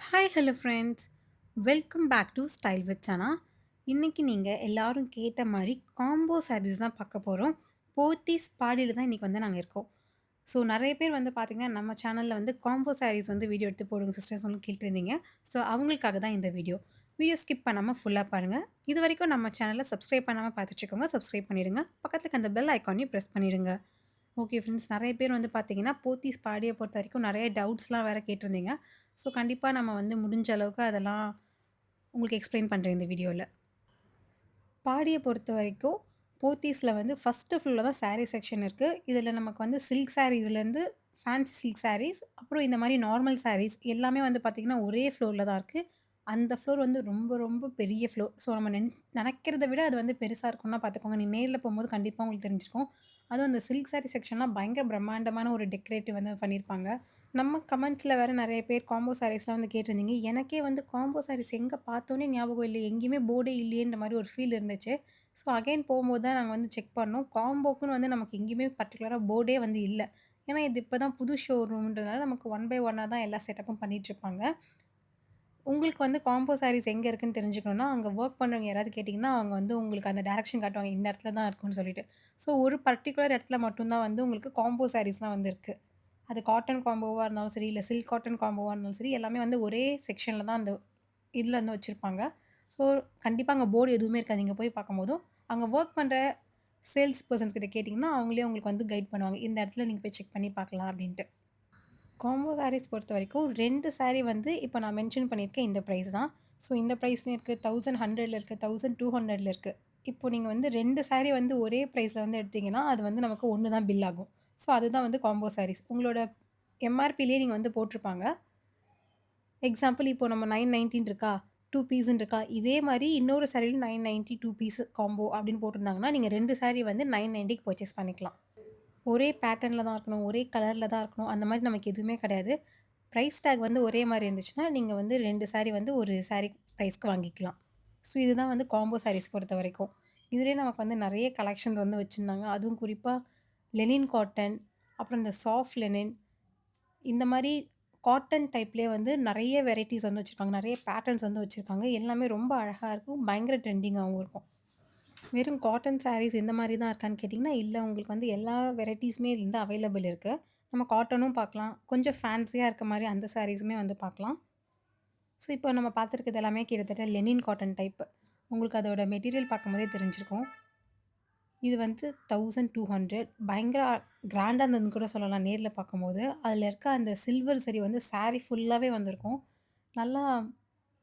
Hi hello friends. Welcome back to style with Sana. இன்னைக்கு நீங்க எல்லாரும் கேட்ட மாரி காம்போ சாரீஸ் தான் பார்க்க போறோம். போத்தீஸ் பாடியில தான் இன்னைக்கு வந்து நாங்க இருக்கோம். ஸோ நெறைய பேர் வந்து பார்த்தீங்கன்னா, நம்ம சேனல்ல வந்து காம்போ சாரீஸ் வந்து வீடியோ எடுத்து போடுங்க சிஸ்டர் சொல்லி கேட்டிருந்தீங்க. ஸோ அவங்களுக்காக தான் இந்த வீடியோ. வீடியோ ஸ்கிப் பண்ணாம ஃபுல்லா பாருங்க. இதுவரைக்கும் நம்ம சேனல சப்ஸ்கிரைப் பண்ணாம பார்த்துட்டுருக்கவங்க சப்ஸ்கிரைப் பண்ணிடுங்க. பக்கத்துல இருக்க அந்த பெல் ஐகானையும் பிரஸ் பண்ணிடுங்க. Okay friends. நெறைய பேர் வந்து பார்த்தீங்கன்னா, போத்தீஸ் பாடிய பொறுத்தவரைக்கும் நெறைய டவுட்ஸ்லாம் வேற கேட்டிருந்தீங்க. ஸோ கண்டிப்பா நம்ம வந்து முடிஞ்ச அளவுக்கு அதெல்லாம் உங்களுக்கு எக்ஸ்ப்ளைன் பண்றேன் இந்த வீடியோல. பாடிய பொறுத்தவரைக்கும் போத்தீஸ்ல வந்து ஃபர்ஸ்ட்டு ஃப்ளோர்ல தான் சாரி செக்ஷன் இருக்கு. இதில நமக்கு வந்து சில்க் சாரீஸ்லேருந்து ஃபேன்சி சில்க் சாரீஸ், அப்புறம் இந்த மாரி நார்மல் சாரீஸ் எல்லாமே வந்து பார்த்தீங்கன்னா, ஒரே ஃப்ளோர்ல தான் இருக்கு. அந்த ஃப்ளோர் வந்து ரொம்ப ரொம்ப பெரிய ஃப்ளோர். ஸோ நம்ம நெனைக்கிறத விட அது வந்து பெருசா இருக்கும்னா பார்த்துக்கோங்க. நீங்க நேர்ல போம்போது கண்டிப்பா உங்களுக்கு தெரிஞ்சிருக்கும். அதுவும் அந்த சில்க் சாரி செக்ஷன்லாம் பயங்கர பிரம்மாண்டமான ஒரு டெக்கரேட்டிவ் வந்து பண்ணியிருப்பாங்க. நம்ம கமெண்ட்ஸ்ல வேற நெறைய பேர் காம்போ சாரீஸ்லாம் வந்து கேட்டிருந்தீங்க. எனக்கே வந்து காம்போ சாரீஸ் எங்க பார்த்தோனே ஞாபகம் இல்ல. எங்கேயுமே போர்டே இல்லையேன்ற மாரி ஒரு ஃபீல் இருந்துச்சு. ஸோ அகைன் போம்போது தான் நாங்க வந்து செக் பண்ணோம். காம்போக்குன்னு வந்து நமக்கு எங்கேயுமே பர்ட்டிகுலரா போர்டே வந்து இல்ல. ஏன்னா இது இப்ப தான் புது ஷோரூம்ன்றதுனால நமக்கு ஒன் பை ஒன்னா தான் எல்லா செட்டப்பும் பண்ணிட்டுருப்பாங்க. உங்களுக்கு வந்து காம்போ சாரீஸ் எங்க இருக்குன்னு தெரிஞ்சுக்கணும்னா, அங்க வொர்க் பண்றவங்க யாராவது கேட்டீங்கன்னா, அவங்க வந்து உங்களுக்கு அந்த டைரக்ஷன் காட்டுவாங்க. இந்த இடத்துல தான் இருக்குன்னு சொல்லிட்டு. ஸோ ஒரு பர்ட்டிகுலர் இடத்துல மட்டும் தான் வந்து உங்களுக்கு காம்போ சாரீஸ்லாம் வந்து இருக்கு. அது காட்டன் காம்போவா இருந்தாலும் சரி, இல்ல சில்க் காட்டன் காம்போவா இருந்தாலும் சரி, எல்லாமே வந்து ஒரே செக்ஷன்ல தான் அந்த இதுல வந்து வச்சிருப்பாங்க. ஸோ, கண்டிப்பா அங்க போர்டு எதுவுமே இருக்காது. நீங்க போய் பார்க்கும்போதும், அங்க வொர்க் பண்ற சேல்ஸ் பெர்சன்ஸ் கிட்ட கேட்டீங்கன்னா, அவங்களே உங்களுக்கு வந்து கைட் பண்ணுவாங்க. இந்த இடத்துல நீங்க போய் செக் பண்ணி பார்க்கலாம் அப்படின்ட்டு. காம்போ சாரீஸ் பொறுத்தவரைக்கும் 2 சாரி வந்து இப்ப நான் மென்ஷன் பண்ணியிருக்கேன் இந்த பிரைஸ் தான். ஸோ, இந்த பிரைஸ்லயும் இருக்கு. 1100ல இருக்கு. 1200ல இருக்கு. இப்போ நீங்க வந்து 2 சாரி வந்து ஒரே பிரைஸ்ல வந்து எடுத்தீங்கன்னா, அது வந்து நமக்கு 1 தான் பில் ஆகும். ஸோ, அதுதான் வந்து காம்போ சாரீஸ். உங்களோட எம்ஆர்பிலயே நீங்க வந்து போட்டுருப்பாங்க. எக்ஸாம்பிள் இப்போ நம்ம 919 இருக்கா? 2 பீஸ்ன்னு இருக்கா? இதே மாரி இன்னொரு சாரில 990 2 பீஸ் காம்போ அப்படின்னு போட்டிருந்தாங்கன்னா, நீங்க 2 சாரி வந்து 990க்கு பர்ச்சேஸ் பண்ணிக்கலாம். ஒரே பேட்டர்ன்ல தான் இருக்கணும், ஒரே கலர்ல தான் இருக்கணும், அந்த மாரி நமக்கு எதுவுமே கிடையாது. பிரைஸ் டாக் வந்து ஒரே மாரி இருந்துச்சுன்னா, நீங்க வந்து 2 சாரி வந்து ஒரு சாரி பிரைஸ்க்கு வாங்கிக்கலாம். ஸோ இதுதான் வந்து காம்போ சாரீஸ் பொறுத்தவரைக்கும். இதுலயே நமக்கு வந்து நெறைய கலெக்ஷன்ஸ் வந்து வச்சிருந்தாங்க. அதுவும் குறிப்பா லெனின் காட்டன், அப்புறம் இந்த சாஃப்ட் லெனின் இந்த மாரி காட்டன் டைப்லயே வந்து நெறைய வெரைட்டீஸ் வந்து வச்சிருக்காங்க. நெறைய பேட்டர்ன்ஸ் வந்து வச்சிருக்காங்க. எல்லாமே ரொம்ப அழகா இருக்கும். பயங்கர ட்ரெண்டிங்காவும் இருக்கும். வெறும் காட்டன் சாரீஸ் இந்த மாரி தான் இருக்கான்னு கேட்டீங்கன்னா, இல்ல உங்களுக்கு வந்து எல்லா வெரைட்டீஸுமே இதுல வந்து அவைலபிள் இருக்கு. நம்ம காட்டனும் பார்க்கலாம். கொஞ்சம் ஃபேன்சியா இருக்க மாரி அந்த சாரீஸுமே வந்து பார்க்கலாம். ஸோ, இப்போ நம்ம பார்த்துருக்கிறது எல்லாமே கிட்டத்தட்ட லெனின் காட்டன் டைப். உங்களுக்கு அதோட மெட்டீரியல் பார்க்கும்போதே தெரிஞ்சிருக்கும். இது வந்து 1200 பயங்கர கிராண்டா இருந்ததுன்னு கூட சொல்லலாம் நேர்ல பார்க்கும்போது. அதில இருக்க அந்த சில்வர் ஜரி வந்து சாரி ஃபுல்லாவே வந்திருக்கும். நல்லா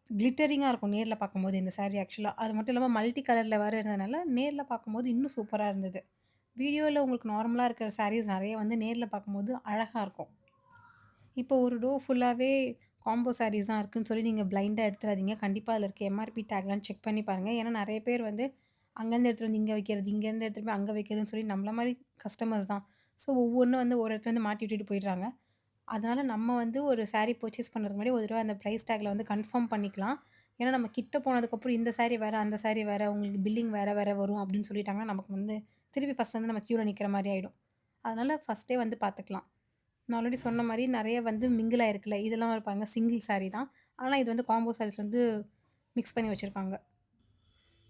கிளிட்டரிங்கா இருக்கும் நேர்ல பார்க்கும்போது இந்த சாரி ஆக்சுவலா. அது மட்டும் இல்லாம மல்டி கலர்ல வேற இருந்ததுனால, நேர்ல பார்க்கும்போது இன்னும் சூப்பரா இருந்தது. வீடியோல உங்களுக்கு நார்மலா இருக்கிற சாரீஸ் நெறைய வந்து நேர்ல பார்க்கும்போது அழகா இருக்கும். இப்போ ஒரு ரோ ஃபுல்லாவே காம்போ சாரீஸ் தான் இருக்குன்னு சொல்லி நீங்க பிளைண்டா எடுத்துறாதீங்க. கண்டிப்பா அதில இருக்க எம்ஆர்பி டேக்லாம் செக் பண்ணி பாருங்க. ஏன்னா நெறைய பேர் வந்து அங்கேருந்து எடுத்துட்டு வந்து இங்க வைக்கிறது, இங்கேருந்து எடுத்துட்டு போய் அங்க வைக்கிறதுன்னு சொல்லி நம்மள மாரி கஸ்டமர்ஸ் தான். ஸோ ஒவ்வொன்னும் வந்து ஒரு இடத்துல வந்து மாட்டி விட்டுட்டு போயிடுறாங்க. அதனால நம்ம வந்து ஒரு சாரி பர்ச்சேஸ் பண்ணுறதுக்கு முன்னாடி ஒரு தடவ அந்த பிரைஸ் டேக்ல வந்து கன்ஃபார்ம் பண்ணிக்கலாம். ஏன்னா நம்ம கிட்ட போனதுக்கப்புறம் இந்த சாரி வேற, அந்த சாரி வேற, உங்களுக்கு பில்லிங் வேற வேற வரும் அப்படின்னு சொல்லிட்டாங்கன்னா, நமக்கு வந்து திருப்பி ஃபர்ஸ்ட்லேருந்து நம்ம கியூல நிக்கிற மாரி ஆயிடும். அதனால ஃபர்ஸ்ட்டே வந்து பார்த்துக்கலாம். நான் ஆல்ரெடி சொன்ன மாரி நெறைய வந்து மிங்கிள் ஆயிருக்குல்ல. இதெல்லாம் பாருங்க சிங்கிள் சாரி தான். ஆனா இது வந்து காம்போ சாரீஸ் வந்து மிக்ஸ் பண்ணி வச்சிருக்காங்க.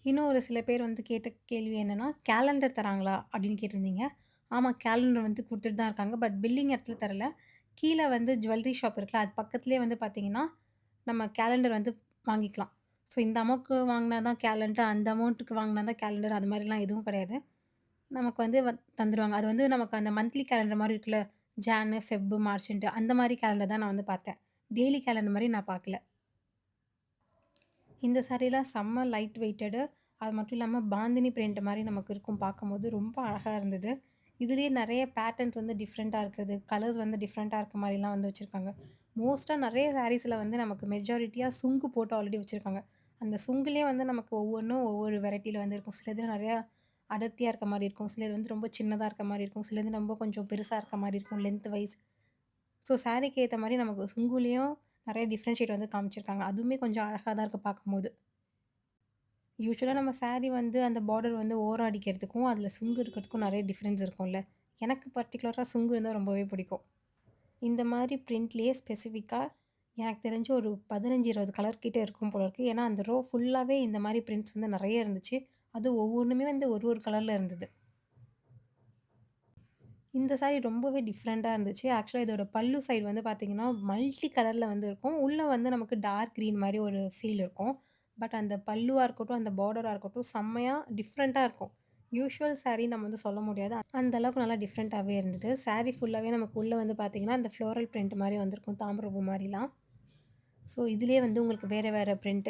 இன்னும் ஒரு சில பேர் வந்து கேட்ட கேள்வி என்னன்னா, "கேலண்டர் தராங்களா?" அப்படின்னு கேட்டிருந்தீங்க. ஆமா கேலண்டர் வந்து குடுத்துட்டு தான் இருக்காங்க. பட் பில்லிங் இடத்துல தரல. கீழ வந்து ஜுவல்லரி ஷாப் இருக்குல்ல, அது பக்கத்திலேயே வந்து பார்த்தீங்கன்னா, நம்ம கேலண்டர் வந்து வாங்கிக்கலாம். ஸோ இந்த அமௌண்ட்க்கு வாங்குனா தான் கேலண்டர், அந்த அமௌண்ட்டுக்கு வாங்குனா தான் கேலண்டர் அது மாரிலாம் எதுவும் கிடையாது. நமக்கு வந்து தந்துருவாங்க. அது வந்து நமக்கு அந்த மந்த்லி கேலண்டர் மாரி இருக்குல்ல. ஜானு, ஃபெப்பு, மார்ச்சுன்ட்டு அந்த மாரி கேலண்டர் தான் நான் வந்து பார்த்தேன். டெய்லி கேலண்டர் மாரி நான் பார்க்கல. இந்த சாரீலாம் செம்ம லைட் வெயிட்டடு. அது மட்டும் இல்லாம பாந்தினி பிரிண்ட் மாரி நமக்கு இருக்கும் பார்க்கும்போது ரொம்ப அழகா இருந்தது. இதுலயே நெறைய பேட்டர்ன்ஸ் வந்து டிஃப்ரெண்ட்டா இருக்கிறது. கலர்ஸ் வந்து டிஃப்ரெண்ட்டா இருக்க மாரிலாம் வந்து வச்சிருக்காங்க. மோஸ்ட்டா நெறைய சாரீஸ்ல வந்து நமக்கு மெஜாரிட்டியா சுங்கு போட்டு ஆல்ரெடி வச்சிருக்காங்க. அந்த சுங்குலயே வந்து நமக்கு ஒவ்வொன்னும் ஒவ்வொரு வெரைட்டில வந்து இருக்கும். சிலது நெறையா அடர்த்தியா இருக்க மாரி இருக்கும். சிலது வந்து ரொம்ப சின்னதா இருக்க மாரி இருக்கும். சிலது ரொம்ப கொஞ்சம் பெருசா இருக்க மாரி இருக்கும் லென்த் வைஸ். ஸோ சாரீக்கு ஏத்த மாரி நமக்கு சுங்குலயும் நெறைய டிஃபரன்ஷியேட் வந்து காமிச்சிருக்காங்க. அதுவுமே கொஞ்சம் அழகா தான் இருக்கு பார்க்கும்போது. யூசுவலா நம்ம சாரி வந்து அந்த பார்டர் வந்து ஓரம் அடிக்கிறதுக்கும், அதில சுங்கு இருக்கிறதுக்கும் நெறைய டிஃபரன்ஸ் இருக்கும்ல. எனக்கு பர்ட்டிகுலரா சுங்கு இருந்தா ரொம்பவே பிடிக்கும். இந்த மாரி பிரிண்ட்லயே ஸ்பெசிஃபிக்கா எனக்கு தெரிஞ்சு ஒரு 15, 20 கலர் கிட்ட இருக்கும் போல இருக்கு. ஏன்னா, அந்த ரோ ஃபுல்லாவே இந்த மாரி பிரிண்ட்ஸ் வந்து நெறைய இருந்துச்சு. அதுவும் ஒவ்வொன்னுமே வந்து ஒரு ஒரு கலர்ல இருந்தது. இந்த சாரி ரொம்பவே டிஃப்ரெண்ட்டா இருந்துச்சு. ஆக்சுவலா இதோட பல்லு சைடு வந்து பார்த்தீங்கன்னா, மல்டி கலர்ல வந்து இருக்கும். உள்ள வந்து நமக்கு டார்க் கிரீன் மாரி ஒரு ஃபீல் இருக்கும். பட் அந்த பல்லுவா இருக்கட்டும், அந்த பார்டரா இருக்கட்டும் செம்மையா டிஃப்ரெண்ட்டா இருக்கும். யூசுவல் சாரி நம்ம வந்து சொல்ல முடியாது. அந்த அளவுக்கு நல்லா டிஃப்ரெண்ட்டாவே இருந்தது. சாரி ஃபுல்லாவே நமக்கு உள்ள வந்து பார்த்தீங்கன்னா, அந்த ஃப்ளோரல் பிரிண்ட் மாரி வந்திருக்கும். தாம்பர பூ மாரிலாம். ஸோ, இதிலேயே வந்து உங்களுக்கு வேற வேற பிரிண்ட்.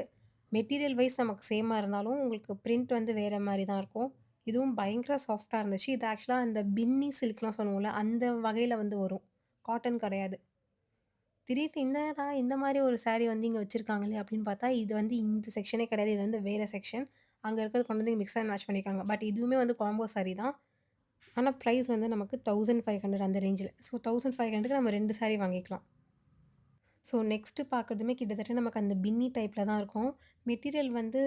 மெட்டீரியல் வைஸ் நமக்கு சேமா இருந்தாலும், உங்களுக்கு பிரிண்ட் வந்து வேற மாரி தான் இருக்கும். இதுவும் பயங்கர சாஃப்ட்டா இருந்துச்சு. இது ஆக்சுவலா அந்த பின்னி சில்க்லாம் சொல்லுவோம்ல, அந்த வகையில வந்து வரும். காட்டன் கிடையாது. திடீர்னு என்னடா இந்த மாரி ஒரு சாரி வந்து இங்க வச்சிருக்காங்களே அப்படின்னு பார்த்தா, இது வந்து இந்த செக்ஷனே கிடையாது. இது வந்து வேற செக்ஷன். அங்க இருக்கிறத கொண்டு வந்து மிக்ஸ் அண்ட் மேட்ச் பண்ணியிருக்காங்க. பட் இதுவுமே வந்து காம்போ சாரி தான். ஆனா பிரைஸ் வந்து நமக்கு 1500 அந்த ரேஞ்சில. ஸோ 1500க்கு நம்ம 2 சாரி வாங்கிக்கலாம். ஸோ நெக்ஸ்ட்டு பார்க்குறதுமே கிட்டத்தட்ட நமக்கு அந்த பின்னி டைப்ல தான் இருக்கும். மெட்டீரியல் வந்து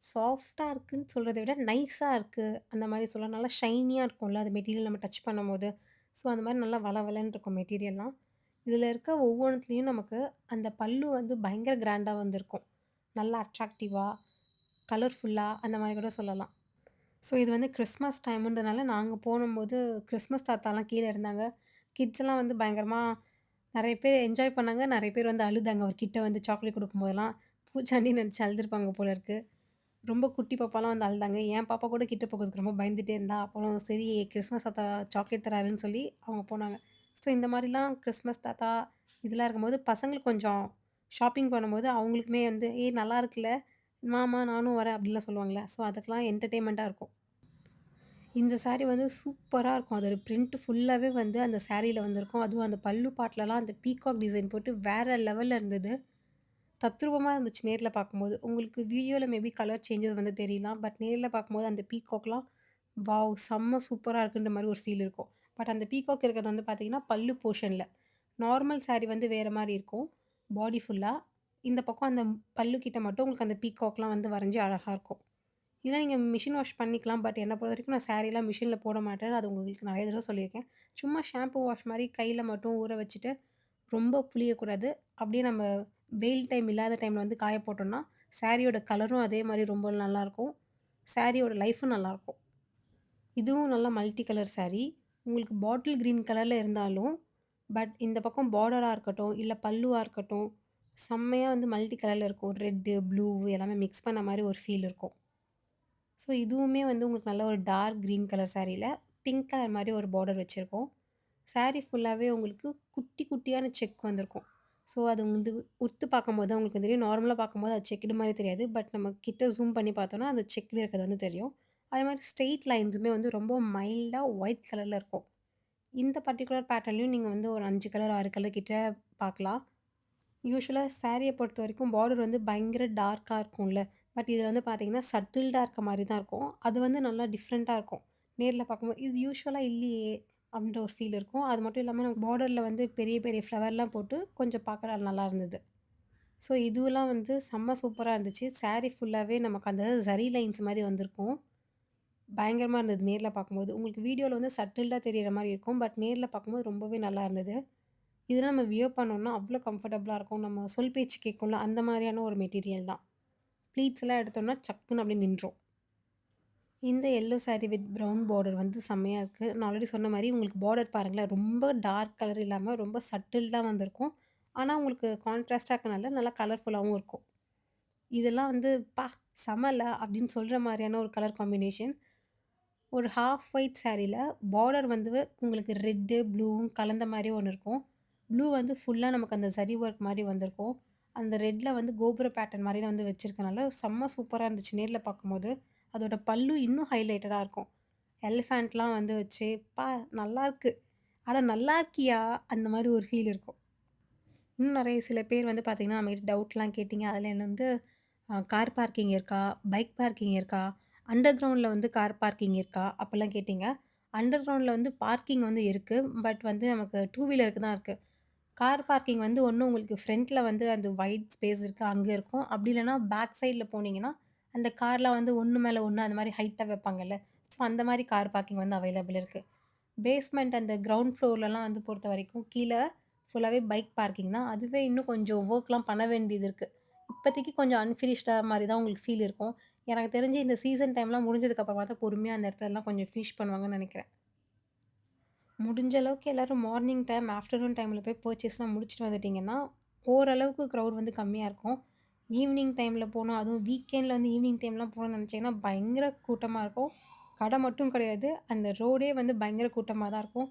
சாஃப்ட்டா இருக்குன்னு சொல்றத விட நைஸா இருக்கு. அந்த மாரி சொல்லலாம். நல்லா ஷைனியா இருக்கும்ல, அது மெட்டீரியல் நம்ம டச் பண்ணும்போது. ஸோ அந்த மாரி நல்லா வழவழன்னு இருக்கும் மெட்டீரியல்லாம். இதில இருக்க ஒவ்வொன்னுத்துலயும் நமக்கு அந்த பல்லு வந்து பயங்கர கிராண்டா வந்திருக்கும். நல்லா அட்ராக்டிவா, கலர்ஃபுல்லா அந்த மாரி கூட சொல்லலாம். ஸோ இது வந்து கிறிஸ்மஸ் டைம்ன்றனால நாங்க போனம்போது கிறிஸ்மஸ் தாத்தாலாம் கீழ இருந்தாங்க. கிட்ஸ்லாம் வந்து பயங்கரமா நெறைய பேர் என்ஜாய் பண்ணாங்க. நெறைய பேர் வந்து அழுதாங்க. அவர் கிட்ட வந்து சாக்லேட் குடுக்கும்போதெல்லாம். பூச்சாண்டின்னு நெனச்சு அழுதுருப்பாங்க போல இருக்கு. ரொம்ப குட்டி பாப்பாலாம் வந்து அழுதாங்க. என் பாப்பா கூட கிட்ட போகறதுக்கு ரொம்ப பயந்துட்டே இருந்தா. அப்புறம் சரி கிறிஸ்மஸ் தாத்தா சாக்லேட் தராருன்னு சொல்லி அவங்க போனாங்க. ஸோ இந்த மாரிலாம் கிறிஸ்மஸ் தாத்தா இதெல்லாம் இருக்கும்போது பசங்களுக்கு கொஞ்சம் ஷாப்பிங் பண்ணும்போது அவங்களுக்குமே வந்து "ஏய் நல்லா இருக்குல்ல, வாம்மா நானும் வரேன்" அப்படிலாம் சொல்லுவாங்கல்ல. ஸோ அதுக்கெல்லாம் என்டர்டெயின்மென்ட்டா இருக்கும். இந்த சாரி வந்து சூப்பரா இருக்கும். அதோட பிரிண்ட் ஃபுல்லாவே வந்து அந்த சாரில வந்திருக்கும். அதுவும் அந்த பல்லு பார்ட்லலாம் அந்த பீகாக் டிசைன் போட்டு வேற லெவல்ல இருந்தது. தத்ரூவமா இருந்துச்சு நேர்ல பார்க்கும்போது. உங்களுக்கு வீடியோல மேபி கலர் சேஞ்சஸ் வந்து தெரியலாம். பட் நேர்ல பார்க்கும்போது அந்த பீகாக்லாம் வாவ்! செம்ம சூப்பரா இருக்குன்ற மாரி ஒரு ஃபீல் இருக்கும். பட் அந்த பீகாக் இருக்கிறது வந்து பார்த்தீங்கன்னா, பல்லு போர்ஷன்ல. நார்மல் சாரி வந்து வேற மாரி இருக்கும். பாடி ஃபுல்லா. இந்த பக்கம் அந்த பல்லு கிட்ட மட்டும் உங்களுக்கு அந்த பீகாக்லாம் வந்து வரைஞ்சு அழகா இருக்கும். இதெல்லாம் நீங்க மிஷின் வாஷ் பண்ணிக்கலாம். பட் என்ன பொறுத்தவரைக்கும் நான் சாரீலாம் மிஷின்ல போட மாட்டேன். அது உங்களுக்கு நெறைய தடவ சொல்லியிருக்கேன். சும்மா ஷாம்பு வாஷ் மாரி கையில மட்டும் ஊற வச்சுட்டு, ரொம்ப புளியக்கூடாது. அப்படியே நம்ம வெயில் டைம் இல்லாத டைம்ல வந்து காய போட்டோம்னா, சாரியோட கலரும் அதே மாரி ரொம்ப நல்லாயிருக்கும். சாரியோட லைஃபும் நல்லாயிருக்கும். இதுவும் நல்லா மல்டி கலர் சாரி. உங்களுக்கு பாட்டில் கிரீன் கலர்ல இருந்தாலும், பட் இந்த பக்கம் பார்டரா இருக்கட்டும், இல்ல பல்லுவா இருக்கட்டும், செம்மையா வந்து மல்டி கலர்ல இருக்கும். ரெட்டு, ப்ளூ எல்லாமே மிக்ஸ் பண்ண மாரி ஒரு ஃபீல் இருக்கும். ஸோ, இதுவுமே வந்து உங்களுக்கு நல்ல ஒரு டார்க் கிரீன் கலர் சாரீல பிங்க் கலர் மாரி ஒரு பார்டர் வச்சிருக்கோம். சாரி ஃபுல்லாவே உங்களுக்கு குட்டி குட்டியான செக் வந்திருக்கும். ஸோ, அது வந்து உத்து பார்க்கும்போது தான் உங்களுக்கு தெரியும். நார்மலா பார்க்கும்போது அது செக்குடு மாரி தெரியாது. பட் நம்ம கிட்ட ஜூம் பண்ணி பார்த்தோம்னா, அது செக்குடு இருக்கிறது வந்து தெரியும். அதே மாரி ஸ்ட்ரெய்ட் லைன்ஸுமே வந்து ரொம்ப மைல்டா ஒயிட் கலர்ல இருக்கும். இந்த பர்ட்டிகுலர் பேட்டர்ன்லயும் நீங்க வந்து ஒரு 5 கலர், 6 கலர் கிட்ட பார்க்கலாம். யூசுவலா சாரிய பொறுத்தவரைக்கும் பார்டர் வந்து பயங்கர டார்க்கா இருக்கும்ல. பட் இதில வந்து பார்த்தீங்கன்னா, சட்டில்டா இருக்க மாரி தான் இருக்கும். அது வந்து நல்லா டிஃப்ரெண்ட்டா இருக்கும். நேர்ல பார்க்கும்போது, இது யூசுவலா இல்லையே! அப்படின்ற ஒரு ஃபீல் இருக்கும். அது மட்டும் இல்லாம நமக்கு பார்டர்ல வந்து பெரிய பெரிய ஃப்ளவர்லாம் போட்டு கொஞ்சம் பார்க்க நல்லா இருந்தது. ஸோ இதுவெல்லாம் வந்து செம்ம சூப்பரா இருந்துச்சு. சாரி ஃபுல்லாவே நமக்கு அந்த ஜரி லைன்ஸ் மாரி வந்திருக்கும். பயங்கரமா இருந்தது நேர்ல பார்க்கும்போது. உங்களுக்கு வீடியோல வந்து சட்டில்டா தெரியிற மாரி இருக்கும். பட் நேர்ல பார்க்கும்போது ரொம்பவே நல்லா இருந்தது. இதெல்லாம் நம்ம வியர் பண்ணோம்னா அவ்ளோ கம்ஃபர்டபுளா இருக்கும். நம்ம சொல் பேச்சு கேட்கும்ல, அந்த மாரியான ஒரு மெட்டீரியல் தான். ப்ளீட்ஸ்லாம் எடுத்தோம்னா சக்குன்னு அப்படியே நின்றும். இந்த yellow sorry with brown border வந்து செம்மையா இருக்கு. நான் ஆல்ரெடி சொன்ன மாரி உங்களுக்கு பார்டர் பாருங்களேன், ரொம்ப டார்க் கலர் இல்லாம ரொம்ப சட்டில்டா வந்திருக்கும். ஆனா உங்களுக்கு கான்ட்ராஸ்ட்டா இருக்கனால நல்லா கலர்ஃபுல்லாவும் இருக்கும். இதெல்லாம் வந்து "அப்பா! செமல" அப்படின்னு சொல்ற மாரியான ஒரு கலர் காம்பினேஷன். ஒரு ஹாஃப் ஒயிட் சாரீல பார்டர் வந்து உங்களுக்கு ரெட்டு, ப்ளூவும் கலந்த மாரி ஒண்ணு இருக்கும். ப்ளூ வந்து ஃபுல்லா நமக்கு அந்த ஜரி ஒர்க் மாரி வந்திருக்கும். அந்த ரெட்ல வந்து கோபுர பேட்டர்ன் மாரி வந்து வச்சிருக்கனால செம்ம சூப்பரா இருந்துச்சு நேர்ல பார்க்கும்போது. அதோட பல்லு இன்னும் ஹைலைட்டடா இருக்கும். எலிஃபேண்ட்லாம் வந்து வச்சு, "அப்பா! நல்லாருக்கு. அட நல்லா இருக்கியா?" அந்த மாரி ஒரு ஃபீல் இருக்கும். இன்னும் நெறைய சில பேர் வந்து பார்த்தீங்கன்னா, நம்மகிட்ட டவுட்லாம் கேட்டீங்க. அதில என்ன வந்து கார் பார்க்கிங் இருக்கா? பைக் பார்க்கிங் இருக்கா? அண்டர் கிரவுண்ட்ல வந்து கார் பார்க்கிங் இருக்கா? அப்பலாம் கேட்டீங்க. அண்டர் கிரவுண்ட்ல வந்து பார்க்கிங் வந்து இருக்கு. பட் வந்து நமக்கு டூ வீலருக்கு தான் இருக்கு. கார் பார்க்கிங் வந்து ஒண்ணு உங்களுக்கு ஃப்ரண்ட்ல வந்து அந்த வைட் ஸ்பேஸ் இருக்கு, அங்க இருக்கும். அப்படி இல்லன்னா பேக் சைட்ல போனீங்கன்னா, அந்த கார்லாம் வந்து ஒண்ணு மேல ஒண்ணு அந்த மாரி ஹைட்டா வைப்பாங்கல்ல. ஸோ அந்த மாரி கார் பார்க்கிங் வந்து அவைலபிள் இருக்கு. பேஸ்மெண்ட் அந்த கிரவுண்ட் ஃப்ளோர்லலாம் வந்து பொறுத்தவரைக்கும் கீழ ஃபுல்லாவே பைக் பார்க்கிங் தான். அதுவே இன்னும் கொஞ்சம் வொர்க்லாம் பண்ண வேண்டியது இருக்கு. இப்போதைக்கு கொஞ்சம் அன்ஃபினிஷ்டா மாரி தான் உங்களுக்கு ஃபீல் இருக்கும். எனக்கு தெரிஞ்சு இந்த சீசன் டைம்லாம் முடிஞ்சதுக்கு அப்புறமா தான் பொறுமையா அந்த இடத்தெல்லாம் கொஞ்சம் ஃபினிஷ் பண்ணுவாங்கன்னு நெனைக்கிறேன். முடிஞ்ச அளவுக்கு எல்லாரும் மார்னிங் டைம், ஆஃப்டர்நூன் டைம்ல போய் பர்ச்சேஸ்லாம் முடிச்சுட்டு வந்துட்டீங்கன்னா, ஓரளவுக்கு க்ரவுட் வந்து கம்மியா இருக்கும். ஈவினிங் டைம்ல போனா, அதுவும் வீக்கெண்ட்ல வந்து ஈவினிங் டைம்லாம் போனோம்னு நெனச்சீங்கன்னா, பயங்கர கூட்டமா இருக்கும். கடை மட்டும் கிடையாது, அந்த ரோடே வந்து பயங்கர கூட்டமா தான் இருக்கும்.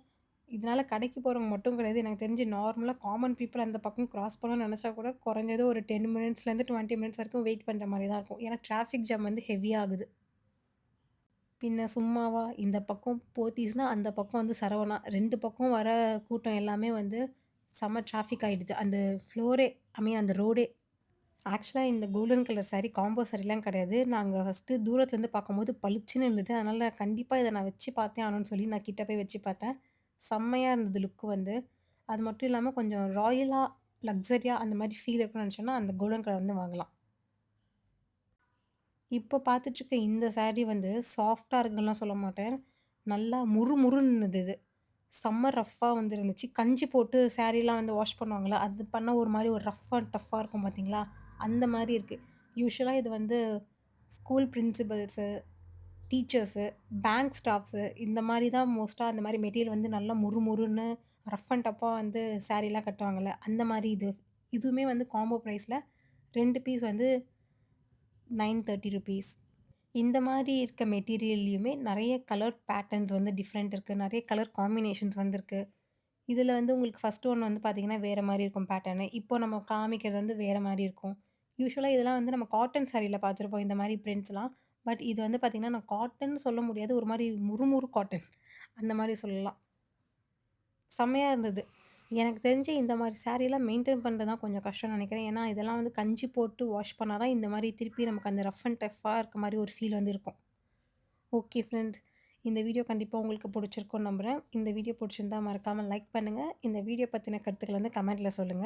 இதனால கடைக்கு போறவங்க மட்டும் கிடையாது, எனக்கு தெரிஞ்சு நார்மலா காமன் பீப்பிள் அந்த பக்கம் கிராஸ் பண்ணணும்னு நெனச்சா கூட குறைஞ்சது ஒரு 10 மினிட்ஸ்லேருந்து 20 மினிட்ஸ் வரைக்கும் வெயிட் பண்ற மாரி தான் இருக்கும். ஏன்னா டிராஃபிக் ஜாம் வந்து ஹெவியா ஆகுது. பின்ன சும்மாவா? இந்த பக்கம் போத்தீஸ்னா, அந்த பக்கம் வந்து சரவணா. 2 பக்கம் வர கூட்டம் எல்லாமே வந்து செம்ம டிராஃபிக் ஆயிடுது. அந்த ஃப்ளோரே ஐ மீன் அந்த ரோடே. ஆக்சுவலா இந்த கோல்டன் கலர் சாரி காம்போ சாரிலாம் கிடையாது. நாங்க ஃபர்ஸ்ட்டு தூரத்துலருந்து பார்க்கும்போது பளிச்சுன்னு இருந்தது. அதனால கண்டிப்பா இத நான் வச்சு பார்த்தே ஆகணும்னு சொல்லி நான் கிட்ட போய் வச்சு பார்த்தேன். செம்மையா இருந்தது லுக் வந்து. அது மட்டும் இல்லாம கொஞ்சம் ராயலா, லக்ஸரியா அந்த மாரி ஃபீல் இருக்கணும்னு நெனச்சோம்னா, அந்த கோல்டன் கலர் வந்து வாங்கலாம். இப்போ பார்த்துட்டுருக்க இந்த சாரி வந்து சாஃப்ட்டா இருக்குன்னுலாம் சொல்ல மாட்டேன். நல்லா முறுமுறுன்னு இருந்தது. செம்ம ரஃப்பா வந்து இருந்துச்சு. கஞ்சி போட்டு சாரீலாம் வந்து வாஷ் பண்ணுவாங்கல்ல, அது பண்ணா ஒரு மாரி ஒரு ரஃப் அண்ட் டஃப்பா இருக்கும் பார்த்தீங்களா? அந்த மாரி இருக்கு. யூசுவலா இது வந்து school principals, teachers, bank staffs இந்த மாரி தான் மோஸ்ட்டா அந்த மாரி மெட்டீரியல் வந்து நல்லா முறுமுறுன்னு ரஃப் அண்ட் டஃப்பா வந்து சாரீலாம் கட்டுவாங்கல்ல, அந்த மாரி இது. இதுவுமே வந்து காம்போ பிரைஸ்ல 2 பீஸ் வந்து ₹930. இந்த மாரி இருக்க மெட்டீரியல்லயுமே நெறைய கலர் பேட்டர்ன்ஸ் வந்து டிஃப்ரெண்ட் இருக்கு. நெறைய கலர் காம்பினேஷன்ஸ் வந்திருக்கு. இதுல வந்து உங்களுக்கு ஃபர்ஸ்ட் ஒன் வந்து பார்த்தீங்கன்னா, வேற மாரி இருக்கும் பேட்டர்னு. இப்போ நம்ம காமிக்கிறது வந்து வேற மாரி இருக்கும். யூசுவலா இதெல்லாம் வந்து நம்ம காட்டன் சாரீல பார்த்துருப்போம், இந்த மாரி பிரிண்ட்ஸ்லாம். பட் இது வந்து பார்த்தீங்கன்னா, நான் காட்டன்னு சொல்ல முடியாது. ஒரு மாரி முறுமுறு காட்டன் அந்த மாரி சொல்லலாம். செம்மையா இருந்தது. எனக்கு தெரிஞ்சு இந்த மாரி சாரீலாம் மெயின்டெயின் பண்றது தான் கொஞ்சம் கஷ்டம்னு நெனைக்கிறேன். ஏன்னா, இதெல்லாம் வந்து கஞ்சி போட்டு வாஷ் பண்ணா தான் இந்த மாரி திருப்பி நமக்கு அந்த ரஃப் அண்ட் டஃப்பா இருக்க மாரி ஒரு ஃபீல் வந்து இருக்கும். Okay friends. இந்த வீடியோ கண்டிப்பா உங்களுக்கு புடிச்சிருக்கும்னு நம்புறேன். இந்த வீடியோ புடிச்சிருந்தா மறக்காம லைக் பண்ணுங்க. இந்த வீடியோ பத்தின கருத்துக்கள வந்து கமெண்ட்ல சொல்லுங்க.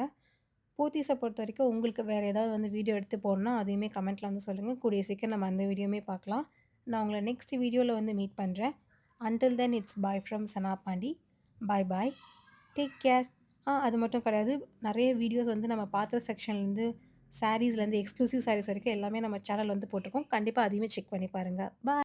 போத்தீஸ பொறுத்தவரைக்கும் உங்களுக்கு வேற ஏதாவது வந்து வீடியோ எடுத்து போடணும்னா, அதையுமே கமெண்ட்ல வந்து சொல்லுங்க. கூடிய சீக்கிரம் நம்ம அந்த வீடியோவுமே பார்க்கலாம். நான் உங்கள நெக்ஸ்ட் வீடியோல வந்து மீட் பண்றேன். Until then it's bye from Sana Pandi. Bye bye. Take care. அது மட்டும் கிடையாது. நெறைய வீடியோஸ் வந்து நம்ம பார்த்த செக்ஷன்லேருந்து சாரீஸ்லேருந்து எக்ஸ்க்ளூசிவ் சாரீஸ் வரைக்கும் எல்லாமே நம்ம சேனல் வந்து போட்டிருக்கோம். கண்டிப்பா அதையுமே செக் பண்ணி பாருங்க. பாய்.